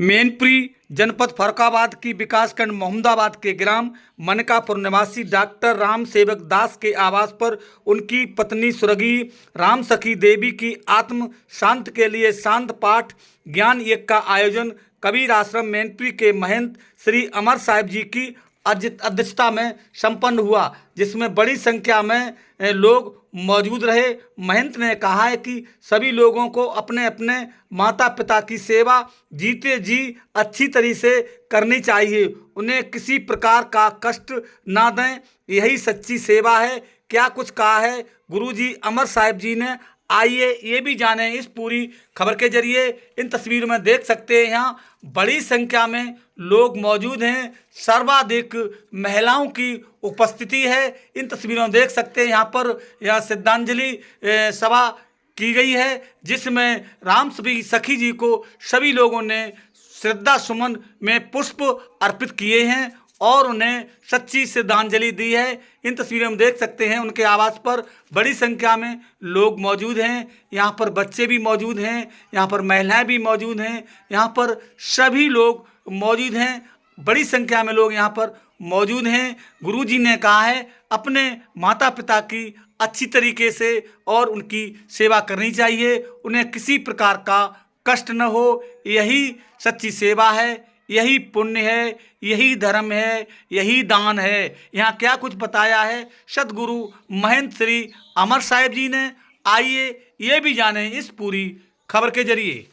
मैनपुरी जनपद फर्रुखाबाद की विकासखंड मोहम्मदाबाद के ग्राम मनकापुर निवासी डॉक्टर राम सेवक दास के आवास पर उनकी पत्नी स्वर्गीय राम सखी देवी की आत्म शांति के लिए शांत पाठ ज्ञान यज्ञ का आयोजन कबीर आश्रम मैनपुरी के महंत श्री अमर साहिब जी की अध्यक्षता में संपन्न हुआ, जिसमें बड़ी संख्या में लोग मौजूद रहे। महंत ने कहा है कि सभी लोगों को अपने अपने माता पिता की सेवा जीते जी अच्छी तरीके से करनी चाहिए, उन्हें किसी प्रकार का कष्ट ना दें, यही सच्ची सेवा है। क्या कुछ कहा है गुरुजी अमर साहिब जी ने, आइए ये भी जानें इस पूरी खबर के जरिए। इन तस्वीरों में देख सकते हैं यहाँ बड़ी संख्या में लोग मौजूद हैं, सर्वाधिक महिलाओं की उपस्थिति है। इन तस्वीरों में देख सकते हैं यहाँ श्रद्धांजलि सभा की गई है, जिसमें राम सखी जी को सभी लोगों ने श्रद्धा सुमन में पुष्प अर्पित किए हैं और उन्हें सच्ची श्रद्धांजलि दी है। इन तस्वीरों में देख सकते हैं उनके आवास पर बड़ी संख्या में लोग मौजूद हैं। यहाँ पर बच्चे भी मौजूद हैं, यहाँ पर महिलाएं भी मौजूद हैं, यहाँ पर सभी लोग मौजूद हैं। बड़ी संख्या में लोग यहाँ पर मौजूद हैं। गुरुजी ने कहा है अपने माता पिता की अच्छी तरीके से और उनकी सेवा करनी चाहिए, उन्हें किसी प्रकार का कष्ट न हो, यही सच्ची सेवा है, यही पुण्य है, यही धर्म है, यही दान है। यहाँ क्या कुछ बताया है सदगुरु महंत श्री अमर साहिब जी ने, आइए ये भी जानें इस पूरी खबर के जरिए।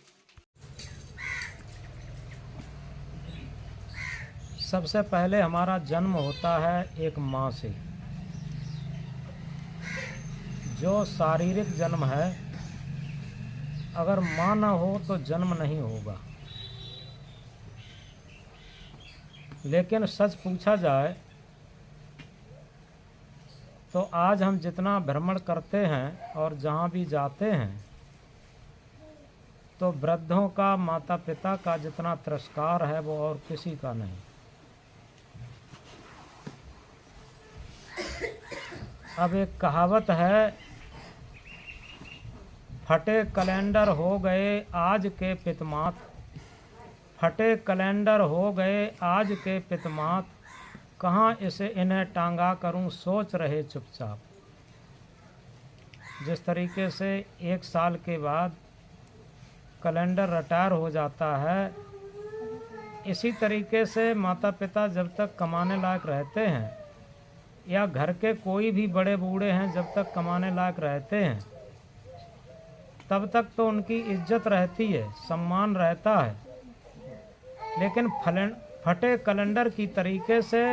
सबसे पहले हमारा जन्म होता है एक माँ से। जो शारीरिक जन्म है, अगर माँ न हो तो जन्म नहीं होगा। लेकिन सच पूछा जाए तो आज हम जितना भ्रमण करते हैं और जहाँ भी जाते हैं तो वृद्धों का, माता पिता का जितना तिरस्कार है वो और किसी का नहीं। अब एक कहावत है, फटे कैलेंडर हो गए आज के पितमात, फटे कैलेंडर हो गए आज के पितमात, कहाँ इसे इन्हें टांगा करूं सोच रहे चुपचाप। जिस तरीके से एक साल के बाद कैलेंडर रिटायर हो जाता है, इसी तरीके से माता पिता जब तक कमाने लायक रहते हैं या घर के कोई भी बड़े बूढ़े हैं जब तक कमाने लायक रहते हैं तब तक तो उनकी इज्जत रहती है, सम्मान रहता है। लेकिन फटे कैलेंडर की तरीके से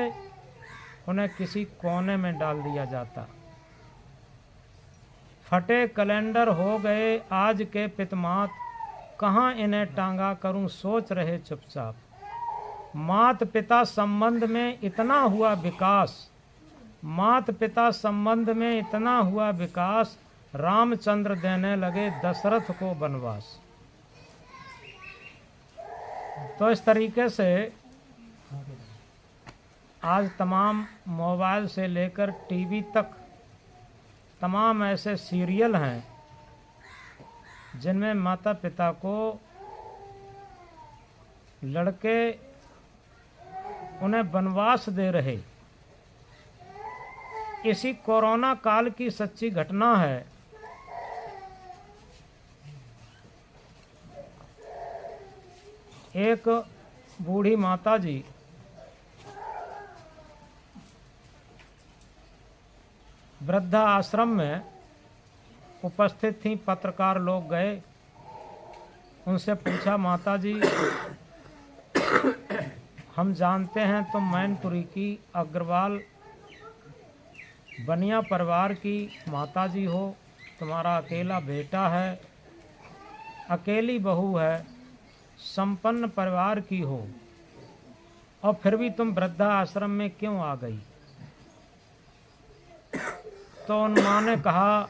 उन्हें किसी कोने में डाल दिया जाता। फटे कैलेंडर हो गए आज के पितमात, कहाँ इन्हें टांगा करूं सोच रहे चुपचाप। मात पिता संबंध में इतना हुआ विकास, मात पिता संबंध में इतना हुआ विकास, रामचंद्र देने लगे दशरथ को वनवास। तो इस तरीके से आज तमाम मोबाइल से लेकर टीवी तक तमाम ऐसे सीरियल हैं जिनमें माता पिता को लड़के उन्हें वनवास दे रहे। इसी कोरोना काल की सच्ची घटना है। एक बूढ़ी माता जी वृद्धा आश्रम में उपस्थित थीं। पत्रकार लोग गए, उनसे पूछा, माता जी हम जानते हैं तुम मैनपुरी की अग्रवाल बनिया परिवार की माता जी हो, तुम्हारा अकेला बेटा है, अकेली बहू है, संपन्न परिवार की हो, और फिर भी तुम वृद्धा आश्रम में क्यों आ गई? तो उन माँ ने कहा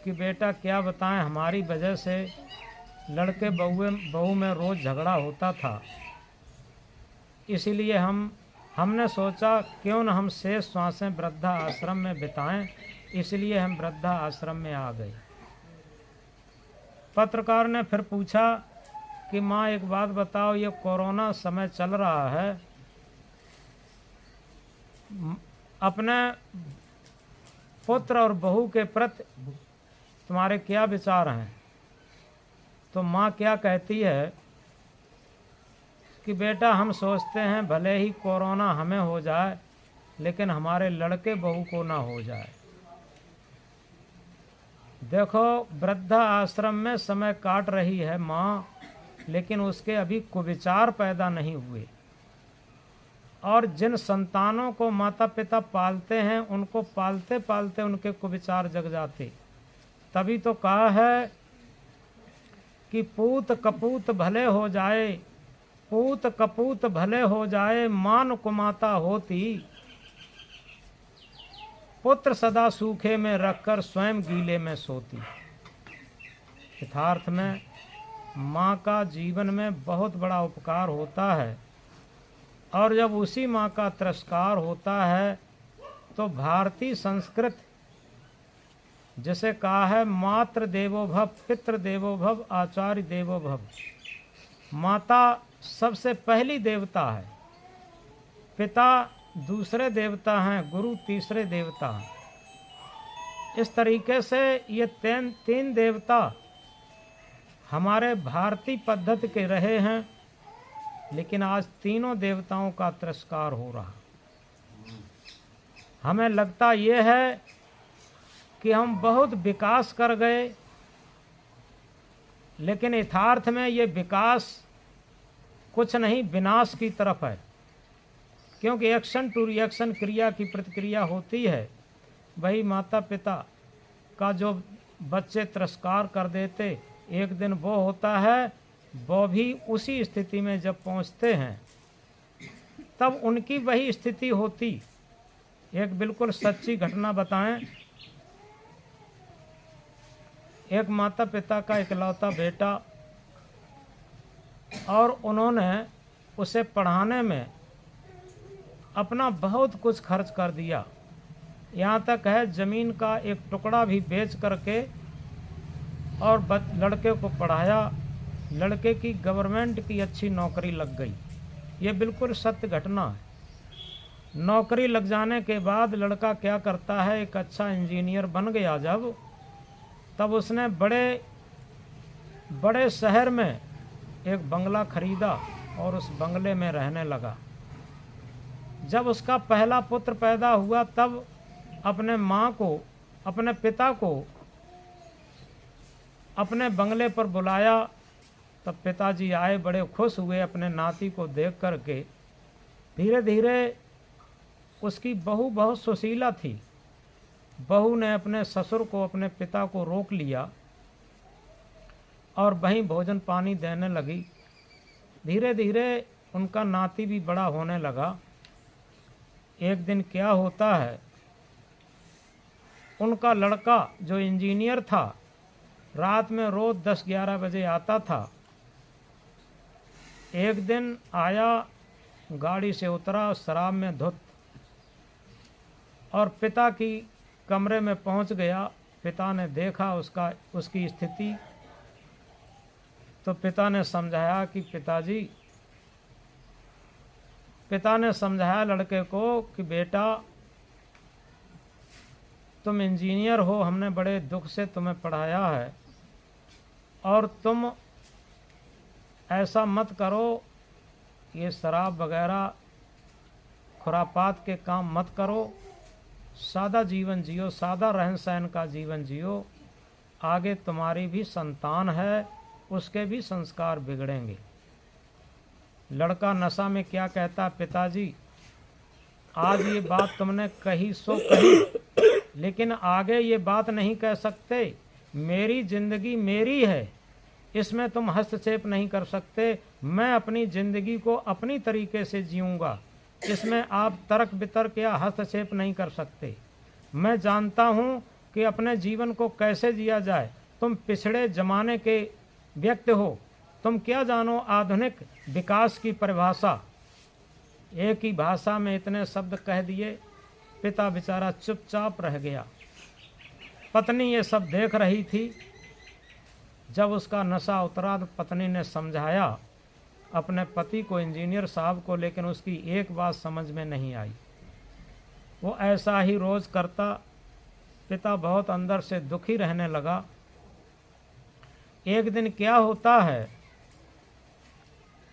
कि बेटा क्या बताएं, हमारी वजह से लड़के बहू में रोज़ झगड़ा होता था, इसीलिए हमने सोचा क्यों न हम शेष श्वासें वृद्धा आश्रम में बिताएं, इसलिए हम वृद्धा आश्रम में आ गए। पत्रकार ने फिर पूछा कि माँ एक बात बताओ, ये कोरोना समय चल रहा है, अपने पुत्र और बहू के प्रति तुम्हारे क्या विचार हैं? तो माँ क्या कहती है कि बेटा, हम सोचते हैं भले ही कोरोना हमें हो जाए, लेकिन हमारे लड़के बहू को ना हो जाए। देखो, वृद्धा आश्रम में समय काट रही है माँ, लेकिन उसके अभी कुविचार पैदा नहीं हुए। और जिन संतानों को माता पिता पालते हैं, उनको पालते पालते उनके कुविचार जग जाते। तभी तो कहा है कि पूत कपूत भले हो जाए, पूत कपूत भले हो जाए, मान कुमाता होती, पुत्र सदा सूखे में रखकर स्वयं गीले में सोती। यथार्थ में माँ का जीवन में बहुत बड़ा उपकार होता है, और जब उसी माँ का तिरस्कार होता है तो भारतीय संस्कृत जिसे कहा है मातृ देवो भव, पितृ देवो भव, आचार्य देवो भव। माता सबसे पहली देवता है, पिता दूसरे देवता हैं, गुरु तीसरे देवता हैं। इस तरीके से ये तीन देवता हमारे भारतीय पद्धति के रहे हैं, लेकिन आज तीनों देवताओं का तिरस्कार हो रहा। हमें लगता ये है कि हम बहुत विकास कर गए, लेकिन यथार्थ में ये विकास कुछ नहीं, विनाश की तरफ है। क्योंकि एक्शन टू रिएक्शन, क्रिया की प्रतिक्रिया होती है। वही माता पिता का जो बच्चे तिरस्कार कर देते, एक दिन वो होता है, वो भी उसी स्थिति में जब पहुंचते हैं तब उनकी वही स्थिति होती। एक बिल्कुल सच्ची घटना बताएं। एक माता पिता का इकलौता बेटा, और उन्होंने उसे पढ़ाने में अपना बहुत कुछ खर्च कर दिया। यहाँ तक है ज़मीन का एक टुकड़ा भी बेच करके और लड़के को पढ़ाया। लड़के की गवर्नमेंट की अच्छी नौकरी लग गई। ये बिल्कुल सत्य घटना है। नौकरी लग जाने के बाद लड़का क्या करता है, एक अच्छा इंजीनियर बन गया जब, तब उसने बड़े बड़े शहर में एक बंगला खरीदा और उस बंगले में रहने लगा। जब उसका पहला पुत्र पैदा हुआ तब अपने माँ को, अपने पिता को अपने बंगले पर बुलाया। तब पिताजी आए, बड़े खुश हुए अपने नाती को देख करके। धीरे धीरे उसकी बहू बहुत सुशीला थी। बहू ने अपने ससुर को, अपने पिता को रोक लिया और वहीं भोजन पानी देने लगी। धीरे धीरे उनका नाती भी बड़ा होने लगा। एक दिन क्या होता है, उनका लड़का जो इंजीनियर था, रात में रोज 10-11 बजे आता था। एक दिन आया, गाड़ी से उतरा, शराब में धुत, और पिता की कमरे में पहुंच गया। पिता ने देखा उसकी स्थिति, तो पिता ने समझाया कि पिता ने समझाया लड़के को कि बेटा, तुम इंजीनियर हो, हमने बड़े दुख से तुम्हें पढ़ाया है, और तुम ऐसा मत करो, ये शराब वगैरह खुरापात के काम मत करो, सादा जीवन जियो, सादा रहन सहन का जीवन जियो। आगे तुम्हारी भी संतान है, उसके भी संस्कार बिगड़ेंगे। लड़का नशा में क्या कहता, पिताजी आज ये बात तुमने कही सो कही, लेकिन आगे ये बात नहीं कह सकते। मेरी जिंदगी मेरी है, इसमें तुम हस्तक्षेप नहीं कर सकते। मैं अपनी जिंदगी को अपनी तरीके से जीऊँगा, इसमें आप तर्क वितर्क या हस्तक्षेप नहीं कर सकते। मैं जानता हूँ कि अपने जीवन को कैसे जिया जाए। तुम पिछड़े जमाने के व्यक्ति हो, तुम क्या जानो आधुनिक विकास की परिभाषा। एक ही भाषा में इतने शब्द कह दिए। पिता बेचारा चुपचाप रह गया। पत्नी ये सब देख रही थी। जब उसका नशा उतरा तो पत्नी ने समझाया अपने पति को, इंजीनियर साहब को, लेकिन उसकी एक बात समझ में नहीं आई। वो ऐसा ही रोज़ करता। पिता बहुत अंदर से दुखी रहने लगा। एक दिन क्या होता है,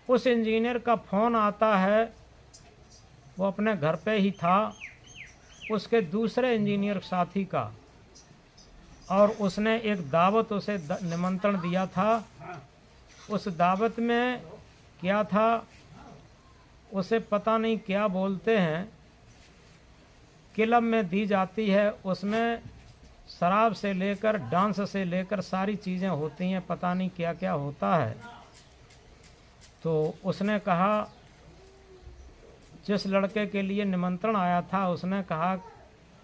उस इंजीनियर का फ़ोन आता है। वो अपने घर पे ही था, उसके दूसरे इंजीनियर साथी का, और उसने एक दावत उसे निमंत्रण दिया था। उस दावत में क्या था, उसे पता नहीं क्या बोलते हैं, क्लब में दी जाती है। उसमें शराब से लेकर डांस से लेकर सारी चीज़ें होती हैं, पता नहीं क्या क्या होता है। तो उसने कहा, जिस लड़के के लिए निमंत्रण आया था, उसने कहा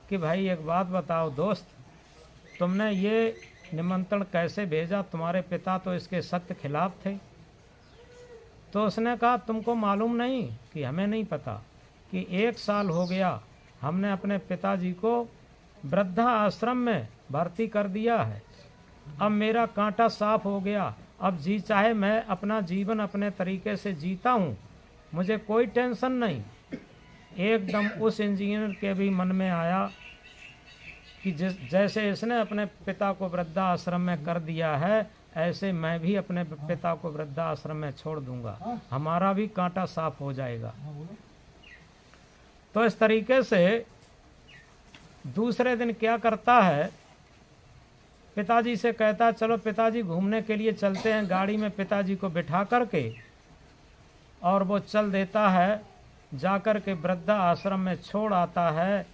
कि भाई एक बात बताओ दोस्त, तुमने ये निमंत्रण कैसे भेजा? तुम्हारे पिता तो इसके सख्त खिलाफ थे। तो उसने कहा, तुमको मालूम नहीं कि हमें नहीं पता कि 1 साल हो गया हमने अपने पिताजी को वृद्धा आश्रम में भर्ती कर दिया है। अब मेरा कांटा साफ हो गया। अब जी चाहे मैं अपना जीवन अपने तरीके से जीता हूँ, मुझे कोई टेंशन नहीं। एकदम उस इंजीनियर के भी मन में आया कि जैसे इसने अपने पिता को वृद्धा आश्रम में कर दिया है, ऐसे मैं भी अपने पिता को वृद्धा आश्रम में छोड़ दूंगा, हमारा भी कांटा साफ हो जाएगा। तो इस तरीके से दूसरे दिन क्या करता है, पिताजी से कहता, चलो पिताजी घूमने के लिए चलते हैं। गाड़ी में पिताजी को बिठा करके और वो चल देता है, जाकर के वृद्धा आश्रम में छोड़ आता है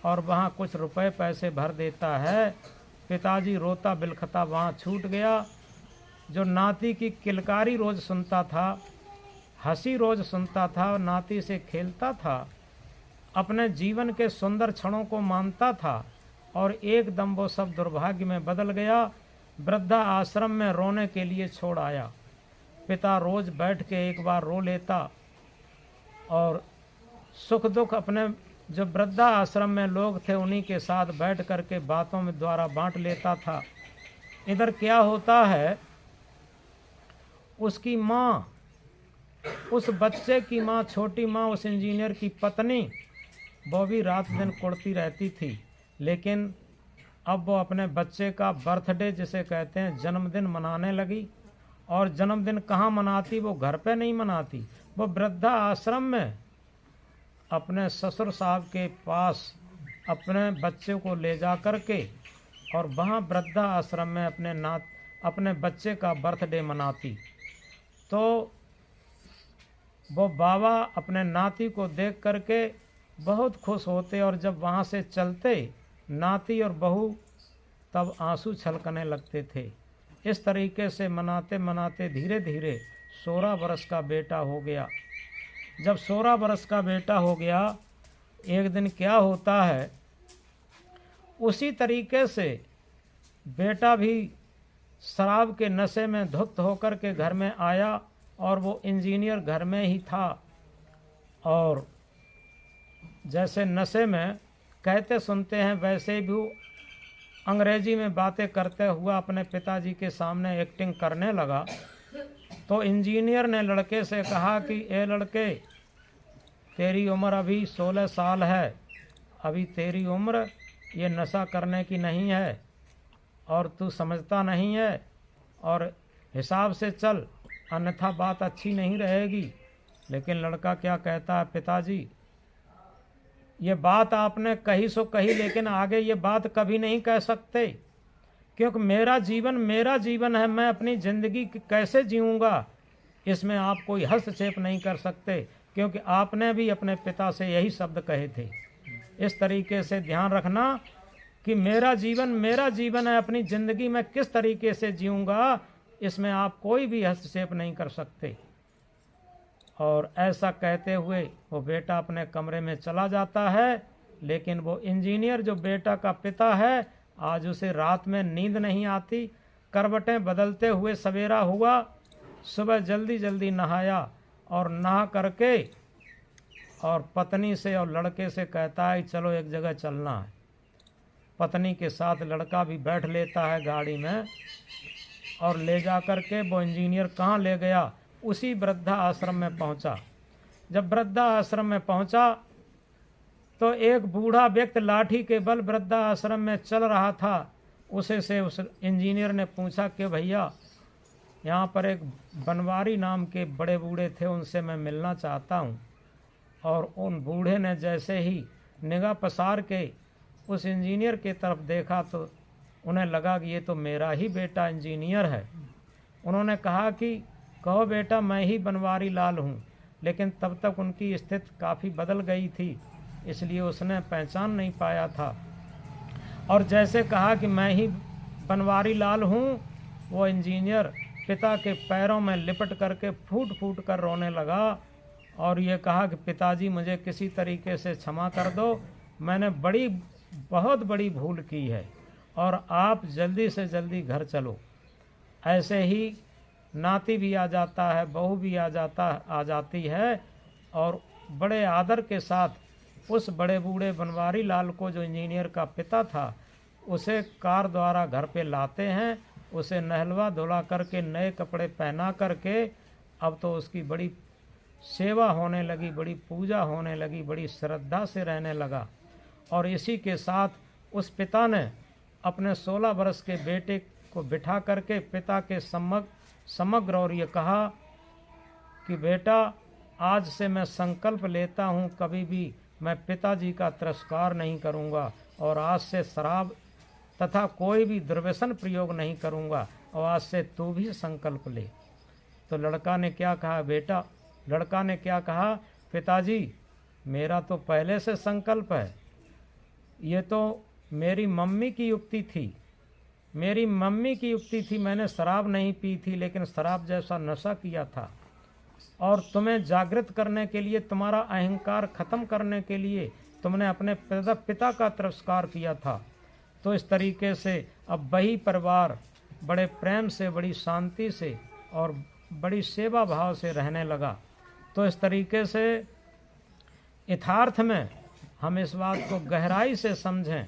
और वहाँ कुछ रुपए पैसे भर देता है। पिताजी रोता बिलखता वहाँ छूट गया। जो नाती की किलकारी रोज़ सुनता था, हंसी रोज़ सुनता था, नाती से खेलता था, अपने जीवन के सुंदर क्षणों को मानता था, और एकदम वो सब दुर्भाग्य में बदल गया। वृद्धा आश्रम में रोने के लिए छोड़ आया। पिता रोज़ बैठ के एक बार रो लेता और सुख दुख अपने जो वृद्धा आश्रम में लोग थे उन्हीं के साथ बैठ कर के बातों में द्वारा बांट लेता था। इधर क्या होता है, उसकी माँ, उस बच्चे की माँ, छोटी माँ, उस इंजीनियर की पत्नी, वो भी रात दिन कुड़ती रहती थी। लेकिन अब वो अपने बच्चे का बर्थडे जिसे कहते हैं जन्मदिन मनाने लगी। और जन्मदिन कहाँ मनाती, वो घर पे नहीं मनाती, वो वृद्धा आश्रम में अपने ससुर साहब के पास अपने बच्चे को ले जा कर के और वहाँ वृद्धा आश्रम में अपने बच्चे का बर्थडे मनाती। तो वो बाबा अपने नाती को देख करके बहुत खुश होते, और जब वहाँ से चलते नाती और बहू तब आंसू छलकने लगते थे। इस तरीके से मनाते मनाते धीरे धीरे 16 वर्ष का बेटा हो गया। जब 16 वर्ष का बेटा हो गया, एक दिन क्या होता है, उसी तरीके से बेटा भी शराब के नशे में धुत होकर के घर में आया, और वो इंजीनियर घर में ही था। और जैसे नशे में कहते सुनते हैं, वैसे भी अंग्रेजी में बातें करते हुआ अपने पिताजी के सामने एक्टिंग करने लगा। तो इंजीनियर ने लड़के से कहा कि ए लड़के, तेरी उम्र अभी 16 साल है, अभी तेरी उम्र ये नशा करने की नहीं है, और तू समझता नहीं है, और हिसाब से चल, अन्यथा बात अच्छी नहीं रहेगी। लेकिन लड़का क्या कहता है, पिताजी ये बात आपने कही सो कही, लेकिन आगे ये बात कभी नहीं कह सकते, क्योंकि मेरा जीवन है, मैं अपनी ज़िंदगी कैसे जीऊँगा, इसमें आप कोई हस्तक्षेप नहीं कर सकते, क्योंकि आपने भी अपने पिता से यही शब्द कहे थे। इस तरीके से ध्यान रखना कि मेरा जीवन है, अपनी ज़िंदगी में किस तरीके से जीऊँगा, इसमें आप कोई भी हस्तक्षेप नहीं कर सकते। और ऐसा कहते हुए वो बेटा अपने कमरे में चला जाता है। लेकिन वो इंजीनियर जो बेटा का पिता है, आज उसे रात में नींद नहीं आती। करवटें बदलते हुए सवेरा हुआ, सुबह जल्दी जल्दी नहाया, और नहा करके और पत्नी से और लड़के से कहता है चलो एक जगह चलना है। पत्नी के साथ लड़का भी बैठ लेता है गाड़ी में, और ले जा कर के वो इंजीनियर कहाँ ले गया, उसी वृद्धा आश्रम में पहुंचा। जब वृद्धा आश्रम में पहुंचा तो एक बूढ़ा व्यक्ति लाठी के बल वृद्धा आश्रम में चल रहा था। उसे से उस इंजीनियर ने पूछा कि भैया, यहाँ पर एक बनवारी नाम के बड़े बूढ़े थे, उनसे मैं मिलना चाहता हूँ। और उन बूढ़े ने जैसे ही निगाह पसार के उस इंजीनियर की तरफ देखा तो उन्हें लगा कि ये तो मेरा ही बेटा इंजीनियर है। उन्होंने कहा कि कहो बेटा, मैं ही बनवारी लाल हूँ। लेकिन तब तक उनकी स्थिति काफ़ी बदल गई थी, इसलिए उसने पहचान नहीं पाया था। और जैसे कहा कि मैं ही बनवारी लाल हूँ, वो इंजीनियर पिता के पैरों में लिपट करके फूट फूट कर रोने लगा और ये कहा कि पिताजी, मुझे किसी तरीके से क्षमा कर दो, मैंने बहुत बड़ी भूल की है और आप जल्दी से जल्दी घर चलो। ऐसे ही नाती भी आ जाता है, बहू भी आ जाती है और बड़े आदर के साथ उस बड़े बूढ़े बनवारी लाल को, जो इंजीनियर का पिता था, उसे कार द्वारा घर पे लाते हैं। उसे नहलवा धुला करके नए कपड़े पहना करके अब तो उसकी बड़ी सेवा होने लगी, बड़ी पूजा होने लगी, बड़ी श्रद्धा से रहने लगा। और इसी के साथ उस पिता ने अपने 16 वर्ष के बेटे को बिठा करके पिता के समग्र और ये कहा कि बेटा, आज से मैं संकल्प लेता हूँ, कभी भी मैं पिताजी का तिरस्कार नहीं करूँगा और आज से शराब तथा कोई भी दुर्व्यसन प्रयोग नहीं करूँगा और आज से तू भी संकल्प ले। तो लड़का ने क्या कहा बेटा, लड़का ने क्या कहा, पिताजी मेरा तो पहले से संकल्प है, ये तो मेरी मम्मी की युक्ति थी, मेरी मम्मी की युक्ति थी। मैंने शराब नहीं पी थी, लेकिन शराब जैसा नशा किया था। और तुम्हें जागृत करने के लिए, तुम्हारा अहंकार खत्म करने के लिए तुमने अपने पिता का तिरस्कार किया था। तो इस तरीके से अब वही परिवार बड़े प्रेम से, बड़ी शांति से और बड़ी सेवा भाव से रहने लगा। तो इस तरीके से यथार्थ में हम इस बात को गहराई से समझें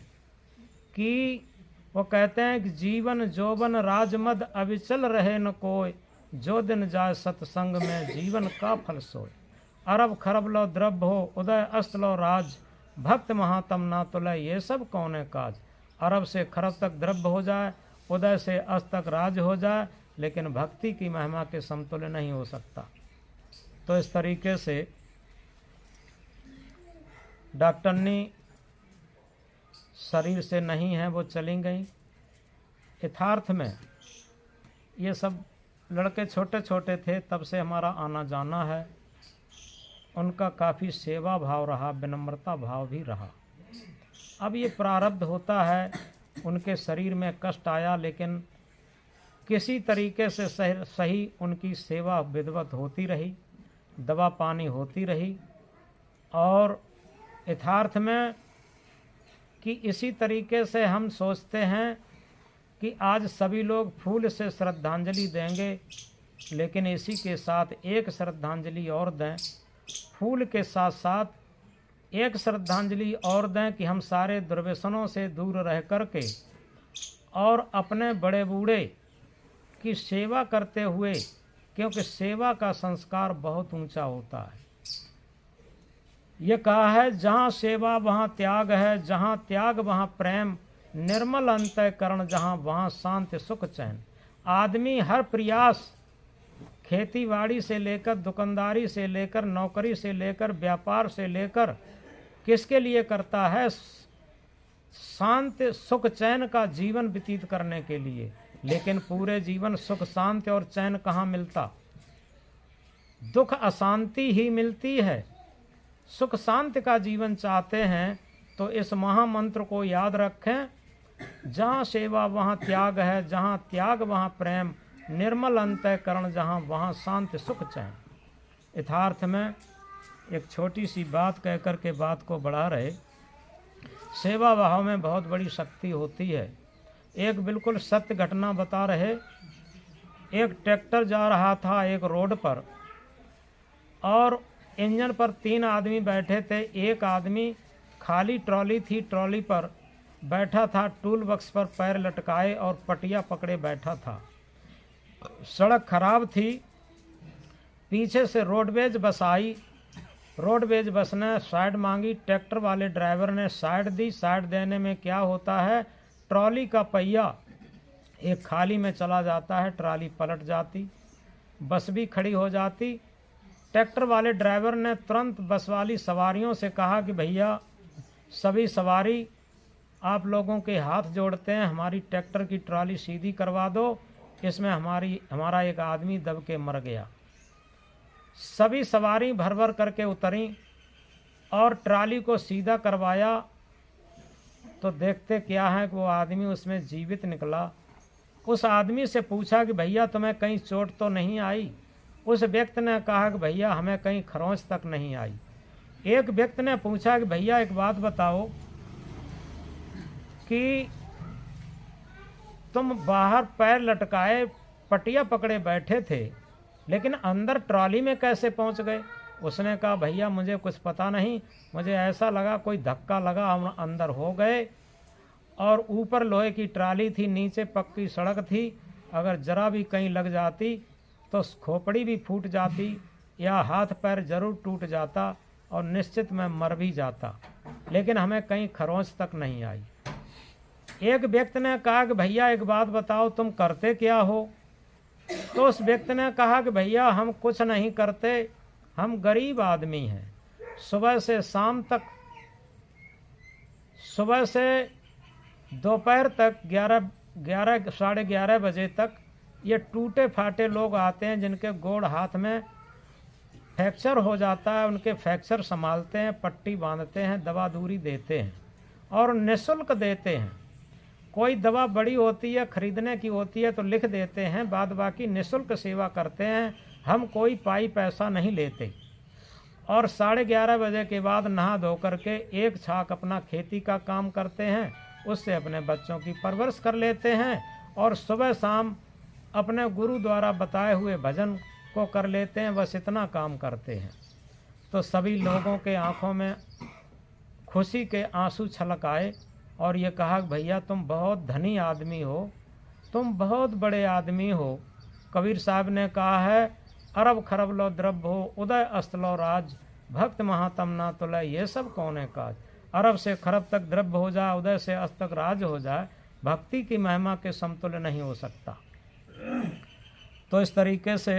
कि वो कहते हैं कि जीवन जोबन राजमद अविचल रहे न कोय, जो दिन जाए सत्संग में जीवन का फल सोय। अरब खरब लो द्रव्य हो, उदय अस्त लो राज, भक्त महात्म ना तुलय, ये सब कौन है काज। अरब से खरब तक द्रव्य हो जाए, उदय से अस्त तक राज हो जाए, लेकिन भक्ति की महिमा के समतुल्य नहीं हो सकता। तो इस तरीके से डॉक्टरनी शरीर से नहीं है, वो चली गई। यथार्थ में ये सब लड़के छोटे छोटे थे, तब से हमारा आना जाना है। उनका काफ़ी सेवा भाव रहा, विनम्रता भाव भी रहा। अब ये प्रारब्ध होता है, उनके शरीर में कष्ट आया, लेकिन किसी तरीके से सही उनकी सेवा विधिवत होती रही, दवा पानी होती रही। और यथार्थ में कि इसी तरीके से हम सोचते हैं कि आज सभी लोग फूल से श्रद्धांजलि देंगे, लेकिन इसी के साथ एक श्रद्धांजलि और दें, फूल के साथ साथ एक श्रद्धांजलि और दें कि हम सारे दुर्व्यसनों से दूर रह करके और अपने बड़े बूढ़े की सेवा करते हुए, क्योंकि सेवा का संस्कार बहुत ऊंचा होता है। ये कहा है, जहाँ सेवा वहाँ त्याग है, जहाँ त्याग वहाँ प्रेम, निर्मल अंतःकरण जहाँ वहाँ शांति सुख चैन। आदमी हर प्रयास, खेतीबाड़ी से लेकर, दुकानदारी से लेकर, नौकरी से लेकर, व्यापार से लेकर, किसके लिए करता है? शांति सुख चैन का जीवन व्यतीत करने के लिए। लेकिन पूरे जीवन सुख शांति और चैन कहाँ मिलता? दुख अशांति ही मिलती है। सुख शांति का जीवन चाहते हैं तो इस महामंत्र को याद रखें, जहाँ सेवा वहाँ त्याग है, जहाँ त्याग वहाँ प्रेम, निर्मल अंतःकरण जहाँ वहाँ शांति सुख चैन। यथार्थ में एक छोटी सी बात कह कर के बात को बढ़ा रहे। सेवा भाव में बहुत बड़ी शक्ति होती है। एक बिल्कुल सत्य घटना बता रहे। एक ट्रैक्टर जा रहा था एक रोड पर और इंजन पर 3 आदमी बैठे थे। एक आदमी खाली ट्रॉली थी, ट्रॉली पर बैठा था, टूल बक्स पर पैर लटकाए और पटिया पकड़े बैठा था। सड़क खराब थी, पीछे से रोडवेज बस आई। रोडवेज बस ने साइड मांगी, ट्रैक्टर वाले ड्राइवर ने साइड दी। साइड देने में क्या होता है, ट्रॉली का पहिया एक खाली में चला जाता है, ट्रॉली पलट जाती, बस भी खड़ी हो जाती। ट्रैक्टर वाले ड्राइवर ने तुरंत बस वाली सवारियों से कहा कि भैया सभी सवारी आप लोगों के हाथ जोड़ते हैं, हमारी ट्रैक्टर की ट्रॉली सीधी करवा दो, इसमें हमारा एक आदमी दब के मर गया। सभी सवारी भर भर करके उतरी और ट्रॉली को सीधा करवाया तो देखते क्या है कि वो आदमी उसमें जीवित निकला। उस आदमी से पूछा कि भैया तुम्हें कहीं चोट तो नहीं आई? उस व्यक्ति ने कहा कि भैया हमें कहीं खरोंच तक नहीं आई। एक व्यक्ति ने पूछा कि भैया एक बात बताओ कि तुम बाहर पैर लटकाए पटिया पकड़े बैठे थे, लेकिन अंदर ट्रॉली में कैसे पहुंच गए? उसने कहा भैया मुझे कुछ पता नहीं, मुझे ऐसा लगा कोई धक्का लगा, हम अंदर हो गए। और ऊपर लोहे की ट्रॉली थी, नीचे पक्की सड़क थी, अगर जरा भी कहीं लग जाती तो खोपड़ी भी फूट जाती या हाथ पैर जरूर टूट जाता और निश्चित मैं मर भी जाता, लेकिन हमें कहीं खरोंच तक नहीं आई। एक व्यक्ति ने कहा कि भैया एक बात बताओ तुम करते क्या हो? तो उस व्यक्ति ने कहा कि भैया हम कुछ नहीं करते, हम गरीब आदमी हैं। सुबह से शाम तक, सुबह से दोपहर तक 11 साढ़े 11 बजे तक ये टूटे फाटे लोग आते हैं जिनके गोड़ हाथ में फ्रैक्चर हो जाता है, उनके फ्रैक्चर संभालते हैं, पट्टी बांधते हैं, दवा दूरी देते हैं और निःशुल्क देते हैं। कोई दवा बड़ी होती है, खरीदने की होती है तो लिख देते हैं, बाद बाकी निःशुल्क सेवा करते हैं, हम कोई पाई पैसा नहीं लेते। और 11:30 बजे के बाद नहा धो करके एक छाक अपना खेती का काम करते हैं, उससे अपने बच्चों की परवरिश कर लेते हैं और सुबह शाम अपने गुरु द्वारा बताए हुए भजन को कर लेते हैं, बस इतना काम करते हैं। तो सभी लोगों के आंखों में खुशी के आंसू छलक आए और ये कहा भैया तुम बहुत धनी आदमी हो, तुम बहुत बड़े आदमी हो। कबीर साहब ने कहा है अरब खरब लो द्रव्य हो, उदय अस्त लो राज, भक्त महातम ना तुलय, ये सब कौन है काज। अरब से खरब तक द्रव्य हो जाए, उदय से अस्त तक राज हो जाए, भक्ति की महिमा के समतुल्य नहीं हो सकता। तो इस तरीके से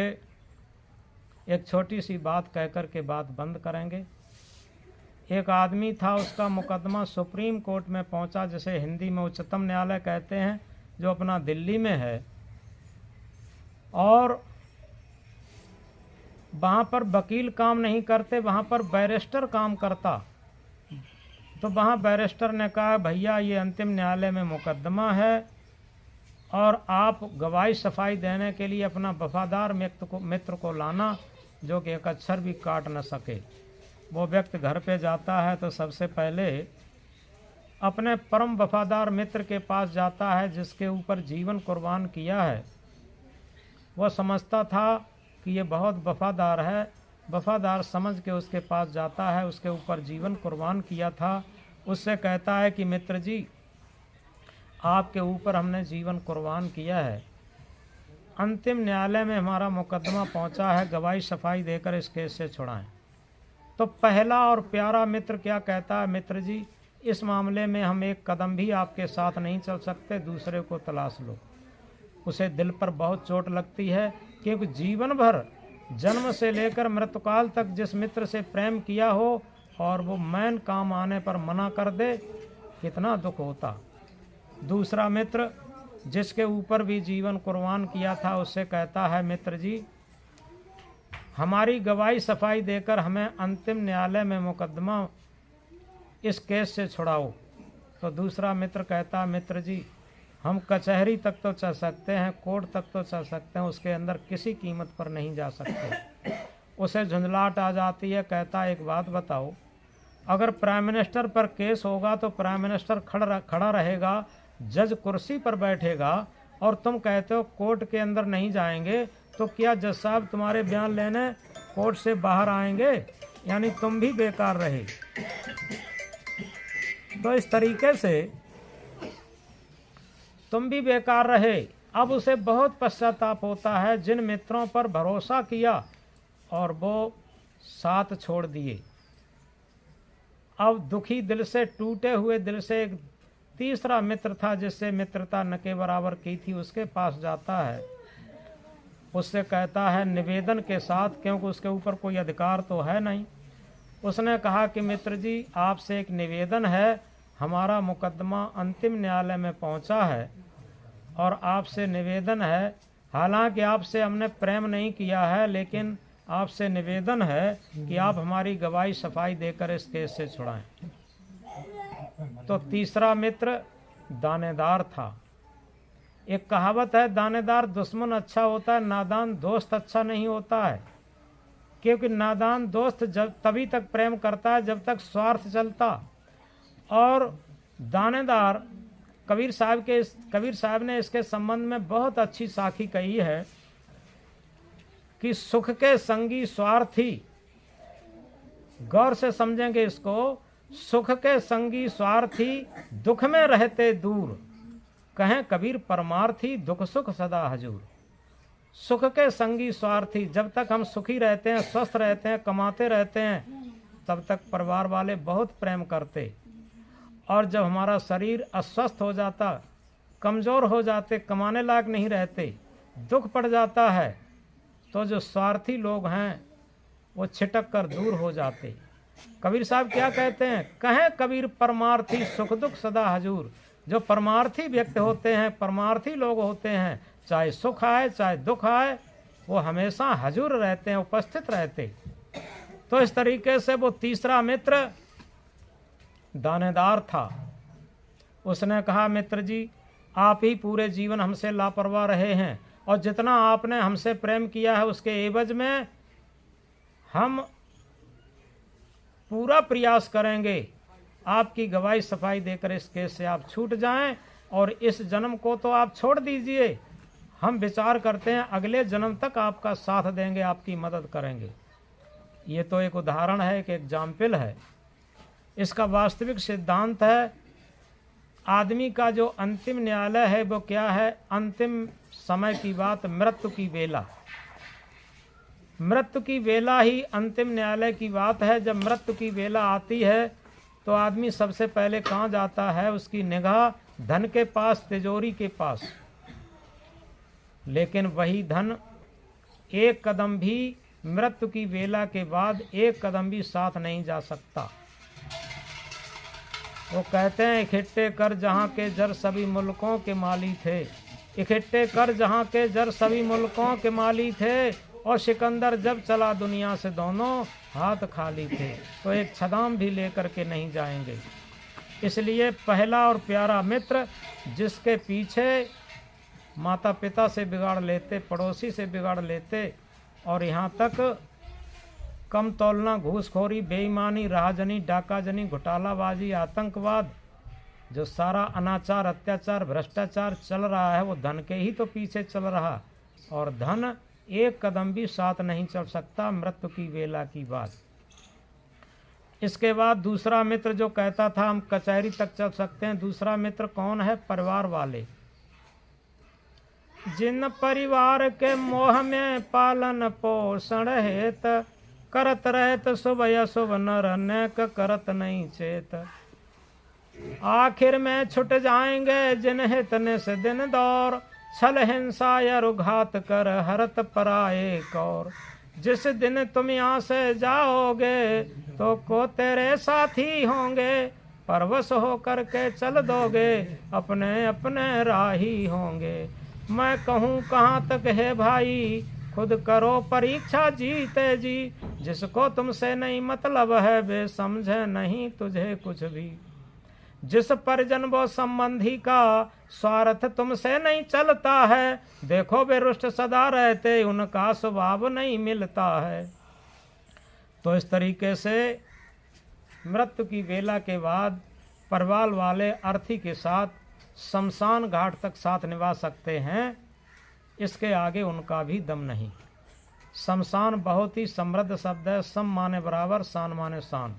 एक छोटी सी बात कहकर के बात बंद करेंगे। एक आदमी था, उसका मुकदमा सुप्रीम कोर्ट में पहुंचा, जिसे हिंदी में उच्चतम न्यायालय कहते हैं, जो अपना दिल्ली में है। और वहाँ पर वकील काम नहीं करते, वहाँ पर बैरिस्टर काम करता। तो वहाँ बैरिस्टर ने कहा भैया ये अंतिम न्यायालय में मुकदमा है और आप गवाही सफाई देने के लिए अपना वफादार मित्र को लाना, जो कि एक अक्षर भी काट न सके। वो व्यक्ति घर पे जाता है तो सबसे पहले अपने परम वफादार मित्र के पास जाता है, जिसके ऊपर जीवन कुर्बान किया है। वह समझता था कि ये बहुत वफादार है, वफादार समझ के उसके पास जाता है, उसके ऊपर जीवन कुर्बान किया था। उससे कहता है कि मित्र जी आपके ऊपर हमने जीवन कुर्बान किया है, अंतिम न्यायालय में हमारा मुकदमा पहुंचा है, गवाही सफाई देकर इस केस से छुड़ाएं। तो पहला और प्यारा मित्र क्या कहता है, मित्र जी इस मामले में हम एक कदम भी आपके साथ नहीं चल सकते, दूसरे को तलाश लो। उसे दिल पर बहुत चोट लगती है, क्योंकि जीवन भर जन्म से लेकर मृत्युकाल तक जिस मित्र से प्रेम किया हो और वो मैन काम आने पर मना कर दे, कितना दुख होता। दूसरा मित्र जिसके ऊपर भी जीवन कुर्बान किया था, उससे कहता है मित्र जी हमारी गवाही सफाई देकर हमें अंतिम न्यायालय में मुकदमा इस केस से छुड़ाओ। तो दूसरा मित्र कहता है मित्र जी हम कचहरी तक तो चल सकते हैं, कोर्ट तक तो चल सकते हैं, उसके अंदर किसी कीमत पर नहीं जा सकते। उसे झुंझलाहट आ जाती है, कहता है एक बात बताओ, अगर प्राइम मिनिस्टर पर केस होगा तो प्राइम मिनिस्टर खड़ा रहेगा, जज कुर्सी पर बैठेगा और तुम कहते हो कोर्ट के अंदर नहीं जाएंगे, तो क्या जज साहब तुम्हारे बयान लेने कोर्ट से बाहर आएंगे? यानी तुम भी बेकार रहे। तो इस तरीके से तुम भी बेकार रहे अब उसे बहुत पश्चाताप होता है जिन मित्रों पर भरोसा किया और वो साथ छोड़ दिए। अब दुखी दिल से, टूटे हुए दिल से एक तीसरा मित्र था जिससे मित्रता न के बराबर की थी, उसके पास जाता है। उससे कहता है निवेदन के साथ, क्योंकि उसके ऊपर कोई अधिकार तो है नहीं। उसने कहा कि मित्र जी, आपसे एक निवेदन है, हमारा मुकदमा अंतिम न्यायालय में पहुंचा है और आपसे निवेदन है, हालांकि आपसे हमने प्रेम नहीं किया है, लेकिन आपसे निवेदन है कि आप हमारी गवाही सफाई देकर इस केस से छुड़ाएं। तो तीसरा मित्र दानेदार था। एक कहावत है, दानेदार दुश्मन अच्छा होता है, नादान दोस्त अच्छा नहीं होता है। क्योंकि नादान दोस्त जब तभी तक प्रेम करता है जब तक स्वार्थ चलता, और दानेदार कबीर साहब ने इसके संबंध में बहुत अच्छी साखी कही है कि सुख के संगी स्वार्थी, गौर से समझेंगे इसको, सुख के संगी स्वार्थी दुख में रहते दूर, कहें कबीर परमार्थी दुख सुख सदा हजूर। सुख के संगी स्वार्थी, जब तक हम सुखी रहते हैं, स्वस्थ रहते हैं, कमाते रहते हैं, तब तक परिवार वाले बहुत प्रेम करते, और जब हमारा शरीर अस्वस्थ हो जाता, कमज़ोर हो जाते, कमाने लायक नहीं रहते, दुख पड़ जाता है, तो जो स्वार्थी लोग हैं वो छिटक कर दूर हो जाते। कबीर साहब क्या कहते हैं, कहें कबीर परमार्थी सुख दुख सदा हजूर। जो परमार्थी व्यक्ति होते हैं, परमार्थी लोग होते हैं, चाहे सुख आए चाहे दुख आए, वो हमेशा हजूर रहते हैं, उपस्थित रहते। तो इस तरीके से वो तीसरा मित्र दानेदार था। उसने कहा मित्र जी, आप ही पूरे जीवन हमसे लापरवाह रहे हैं, और जितना आपने हमसे प्रेम किया है उसके एवज में हम पूरा प्रयास करेंगे आपकी गवाही सफाई देकर इस केस से आप छूट जाएं, और इस जन्म को तो आप छोड़ दीजिए, हम विचार करते हैं अगले जन्म तक आपका साथ देंगे, आपकी मदद करेंगे। ये तो एक उदाहरण है, एक एग्जाम्पल है। इसका वास्तविक सिद्धांत है, आदमी का जो अंतिम न्यायालय है वो क्या है, अंतिम समय की बात, मृत्यु की बेला। मृत्यु की बेला ही अंतिम न्यायालय की बात है। जब मृत्यु की बेला आती है तो आदमी सबसे पहले कहाँ जाता है, उसकी निगाह धन के पास, तिजोरी के पास, लेकिन वही धन एक कदम भी मृत्यु की बेला के बाद एक कदम भी साथ नहीं जा सकता। वो कहते हैं, इकट्ठे कर जहाँ के जर सभी मुल्कों के माली थे, इकट्ठे कर जहाँ के जर सभी मुल्कों के माली थे, और सिकंदर जब चला दुनिया से दोनों हाथ खाली थे, तो एक छदाम भी लेकर के नहीं जाएंगे। इसलिए पहला और प्यारा मित्र, जिसके पीछे माता पिता से बिगाड़ लेते, पड़ोसी से बिगाड़ लेते, और यहाँ तक कम तौलना, घूसखोरी, बेईमानी, राहजनी, डाकाजनी, घोटालाबाजी, आतंकवाद, जो सारा अनाचार, अत्याचार, भ्रष्टाचार चल रहा है, वो धन के ही तो पीछे चल रहा, और धन एक कदम भी साथ नहीं चल सकता मृत्यु की बेला की बात। इसके बाद दूसरा मित्र जो कहता था हम कचहरी तक चल सकते हैं, दूसरा मित्र कौन है, परिवार वाले। जिन परिवार के मोह में पालन पोषण हेत, करत रहत शुभ अशुभ नर अनेक करत नहीं चेत। आखिर में छुट जाएंगे जिन हित निस दिन दौर, छल हिंसा या रुघात कर हरत पराए कौर। जिस दिन तुम यहाँ से जाओगे तो को तेरे साथी होंगे, परवश हो करके चल दोगे, अपने अपने राही होंगे। मैं कहूँ कहाँ तक है भाई, खुद करो परीक्षा जीते जी, जिसको तुमसे नहीं मतलब है वे समझे नहीं तुझे कुछ भी। जिस परिजन वो संबंधी का स्वार्थ तुमसे नहीं चलता है, देखो वे रुष्ट सदा रहते, उनका स्वभाव नहीं मिलता है। तो इस तरीके से मृत्यु की बेला के बाद परिवार वाले अर्थी के साथ शमशान घाट तक साथ निभा सकते हैं, इसके आगे उनका भी दम नहीं। शमशान बहुत ही समृद्ध शब्द है, सम माने बराबर, शान माने शान।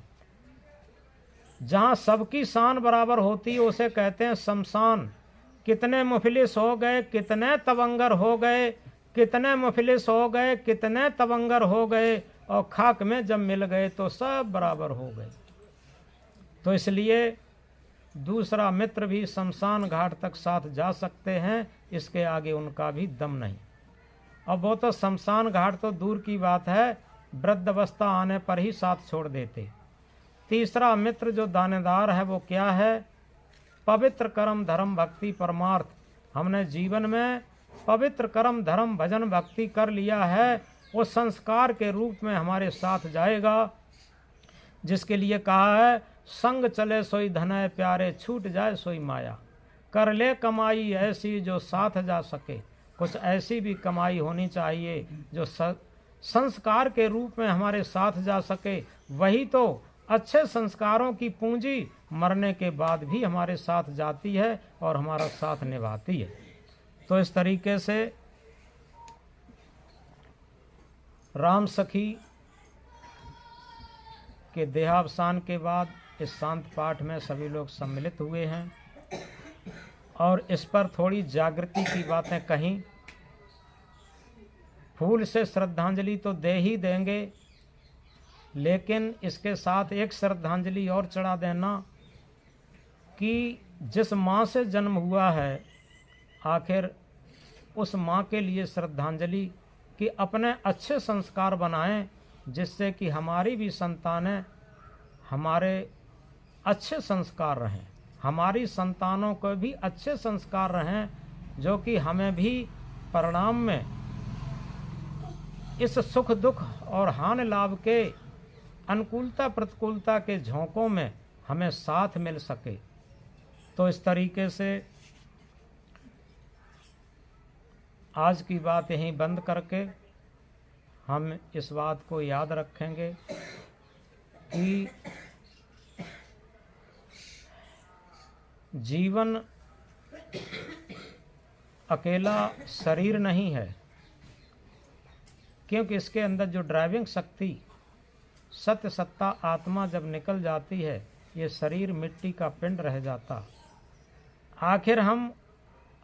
जहाँ सबकी शान बराबर होती है उसे कहते हैं शमशान, कितने मुफलिस हो गए, कितने तवंगर हो गए, कितने मुफलिस हो गए, कितने तवंगर हो गए, और खाक में जब मिल गए तो सब बराबर हो गए। तो इसलिए दूसरा मित्र भी शमशान घाट तक साथ जा सकते हैं, इसके आगे उनका भी दम नहीं। अब वो तो शमशान घाट तो दूर की बात है, वृद्धावस्था आने पर ही साथ छोड़ देते। तीसरा मित्र जो दानेदार है वो क्या है? पवित्र कर्म धर्म भक्ति परमार्थ। हमने जीवन में पवित्र कर्म धर्म भजन भक्ति कर लिया है, वो संस्कार के रूप में हमारे साथ जाएगा, जिसके लिए कहा है संग चले सोई धनय प्यारे, छूट जाए सोई माया। कर ले कमाई ऐसी जो साथ जा सके। कुछ ऐसी भी कमाई होनी चाहिए जो संस्कार के रूप में हमारे साथ जा सके। वही तो अच्छे संस्कारों की पूंजी मरने के बाद भी हमारे साथ जाती है और हमारा साथ निभाती है। तो इस तरीके से राम सखी के देहावसान के बाद इस शांत पाठ में सभी लोग सम्मिलित हुए हैं और इस पर थोड़ी जागृति की बातें कहीं। फूल से श्रद्धांजलि तो दे ही देंगे, लेकिन इसके साथ एक श्रद्धांजलि और चढ़ा देना कि जिस माँ से जन्म हुआ है, आखिर उस माँ के लिए श्रद्धांजलि कि अपने अच्छे संस्कार बनाएं, जिससे कि हमारी भी संतानें हमारे अच्छे संस्कार रहें, हमारी संतानों को भी अच्छे संस्कार रहें, जो कि हमें भी परिणाम में इस सुख दुख और हानि लाभ के अनुकूलता प्रतिकूलता के झोंकों में हमें साथ मिल सके। तो इस तरीके से आज की बात यहीं बंद करके हम इस बात को याद रखेंगे कि जीवन अकेला शरीर नहीं है, क्योंकि इसके अंदर जो ड्राइविंग शक्ति सत्य सत्ता आत्मा जब निकल जाती है, ये शरीर मिट्टी का पिंड रह जाता। आखिर हम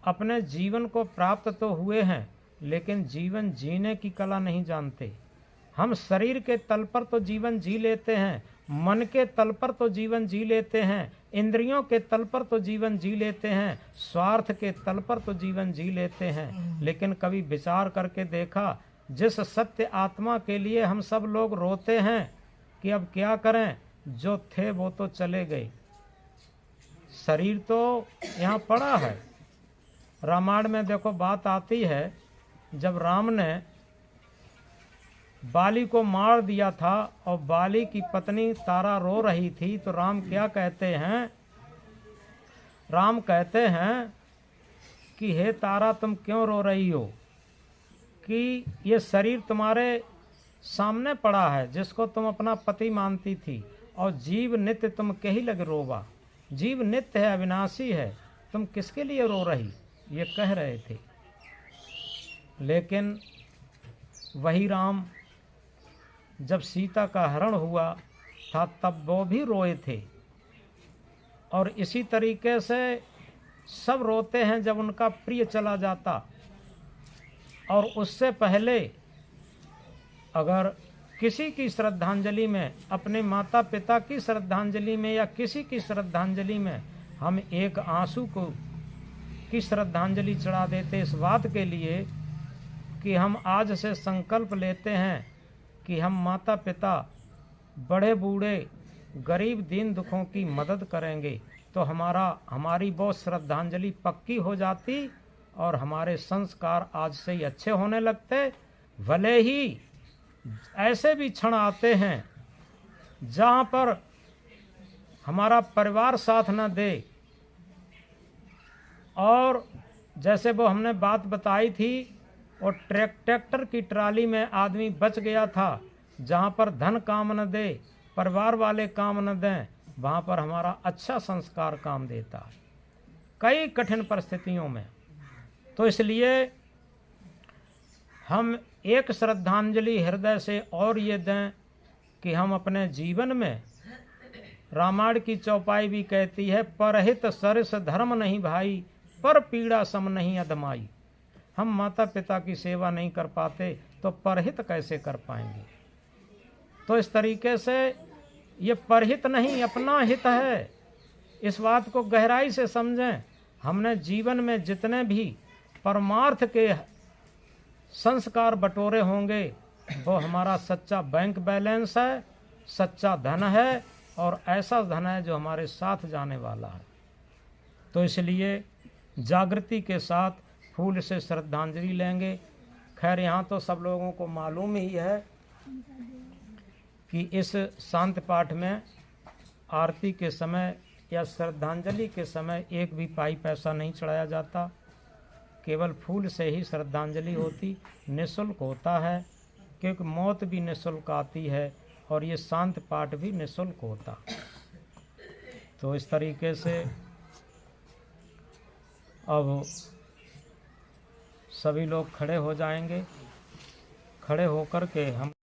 अपने जीवन को प्राप्त तो हुए हैं, लेकिन जीवन जीने की कला नहीं जानते। हम शरीर के तल पर तो जीवन जी लेते हैं, मन के तल पर तो जीवन जी लेते हैं, इंद्रियों के तल पर तो जीवन जी लेते हैं, स्वार्थ के तल पर तो जीवन जी लेते हैं। लेकिन कभी विचार करके देखा, जिस सत्य आत्मा के लिए हम सब लोग रोते हैं कि अब क्या करें, जो थे वो तो चले गए, शरीर तो यहाँ पड़ा है। रामायण में देखो बात आती है, जब राम ने बाली को मार दिया था और बाली की पत्नी तारा रो रही थी, तो राम क्या कहते हैं? राम कहते हैं कि हे तारा, तुम क्यों रो रही हो? कि ये शरीर तुम्हारे सामने पड़ा है, जिसको तुम अपना पति मानती थी, और जीव नित्य तुम के ही लगे रोवा। जीव नित्य है, अविनाशी है, तुम किसके लिए रो रही? ये कह रहे थे। लेकिन वही राम जब सीता का हरण हुआ था, तब वो भी रोए थे। और इसी तरीके से सब रोते हैं जब उनका प्रिय चला जाता। और उससे पहले अगर किसी की श्रद्धांजलि में, अपने माता पिता की श्रद्धांजलि में या किसी की श्रद्धांजलि में हम एक आंसू को की श्रद्धांजलि चढ़ा देते, इस बात के लिए कि हम आज से संकल्प लेते हैं कि हम माता पिता, बड़े बूढ़े, गरीब दीन दुखों की मदद करेंगे, तो हमारी वो श्रद्धांजलि पक्की हो जाती और हमारे संस्कार आज से ही अच्छे होने लगते। भले ही ऐसे भी क्षण आते हैं जहाँ पर हमारा परिवार साथ न दे, और जैसे वो हमने बात बताई थी, और ट्रैक्टर की ट्राली में आदमी बच गया था, जहाँ पर धन काम न दे, परिवार वाले काम न दें, वहाँ पर हमारा अच्छा संस्कार काम देता है कई कठिन परिस्थितियों में। तो इसलिए हम एक श्रद्धांजलि हृदय से और ये दें कि हम अपने जीवन में, रामायण की चौपाई भी कहती है, परहित सरिस धर्म नहीं भाई, पर पीड़ा सम नहीं अदमाई। हम माता पिता की सेवा नहीं कर पाते तो परहित कैसे कर पाएंगे। तो इस तरीके से ये परहित नहीं अपना हित है, इस बात को गहराई से समझें। हमने जीवन में जितने भी परमार्थ के संस्कार बटोरे होंगे वो हमारा सच्चा बैंक बैलेंस है, सच्चा धन है, और ऐसा धन है जो हमारे साथ जाने वाला है। तो इसलिए जागृति के साथ फूल से श्रद्धांजलि लेंगे। खैर यहाँ तो सब लोगों को मालूम ही है कि इस शांत पाठ में आरती के समय या श्रद्धांजलि के समय एक भी पाई पैसा नहीं चढ़ाया जाता, केवल फूल से ही श्रद्धांजलि होती, निःशुल्क होता है, क्योंकि मौत भी निःशुल्क आती है और ये शांत पाठ भी निःशुल्क होता। तो इस तरीके से अब सभी लोग खड़े हो जाएंगे। खड़े होकर के हम